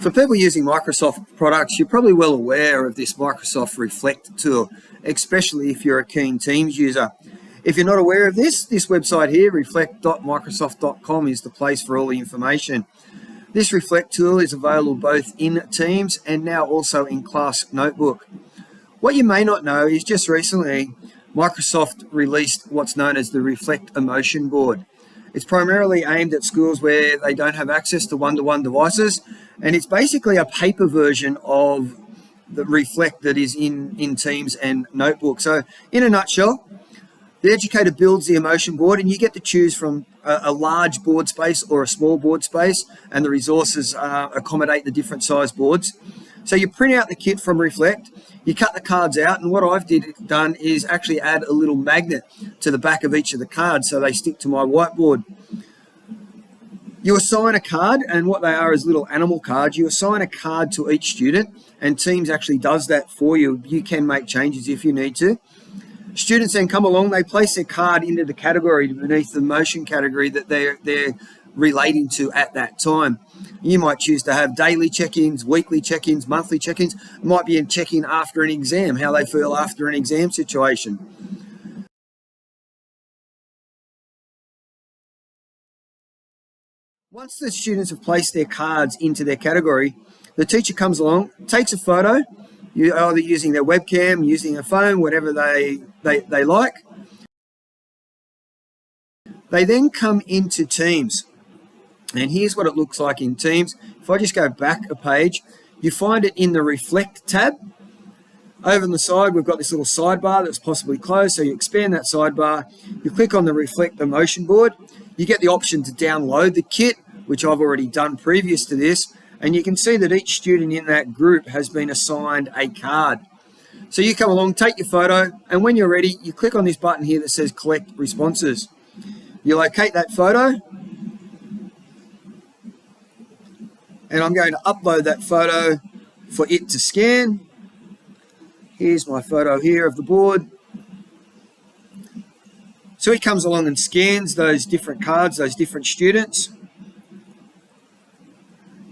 For people using Microsoft products, you're probably well aware of this Microsoft Reflect tool, especially if you're a keen Teams user. If you're not aware of this website here, reflect.microsoft.com, is the place for all the information. This Reflect tool is available both in Teams and now also in Class Notebook. What you may not know is just recently, Microsoft released what's known as the Reflect Emotion Board. It's primarily aimed at schools where they don't have access to one-to-one devices, and it's basically a paper version of the Reflect that is in Teams and Notebook. So in a nutshell, the educator builds the emotion board, and you get to choose from a large board space or a small board space, and the resources accommodate the different size boards. So you print out the kit from Reflect, you cut the cards out, and what I've done is actually add a little magnet to the back of each of the cards so they stick to my whiteboard. You assign a card, and what they are is little animal cards. You assign a card to each student, and Teams actually does that for you. You can make changes if you need to. Students then come along, they place their card into the category beneath the motion category that they're relating to at that time. You might choose to have daily check-ins, weekly check-ins, monthly check-ins. It might be a check-in after an exam, how they feel after an exam situation. Once the students have placed their cards into their category, the teacher comes along, takes a photo, either using their webcam, using a phone, whatever they like. They then come into Teams. And here's what it looks like in Teams. If I just go back a page, you find it in the Reflect tab. Over on the side, we've got this little sidebar that's possibly closed. So you expand that sidebar, you click on the Reflect Emotion Board. You get the option to download the kit, which I've already done previous to this. And you can see that each student in that group has been assigned a card. So you come along, take your photo, and when you're ready, you click on this button here that says Collect Responses. You locate that photo, and I'm going to upload that photo for it to scan. Here's my photo here of the board. So it comes along and scans those different cards, those different students.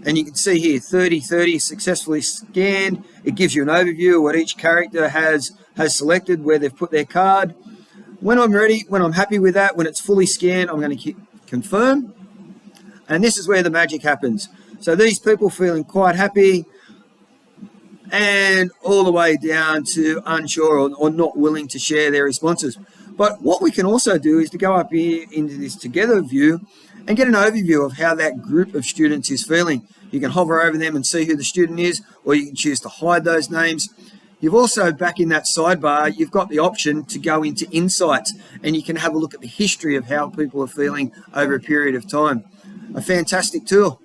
And you can see here, 30 successfully scanned. It gives you an overview of what each character has selected, where they've put their card. When I'm ready, when I'm happy with that, when it's fully scanned, I'm going to confirm. And this is where the magic happens. So these people feeling quite happy, and all the way down to unsure or not willing to share their responses. But what we can also do is to go up here into this together view and get an overview of how that group of students is feeling. You can hover over them and see who the student is, or you can choose to hide those names. You've also, back in that sidebar, you've got the option to go into Insights, and you can have a look at the history of how people are feeling over a period of time. A fantastic tool.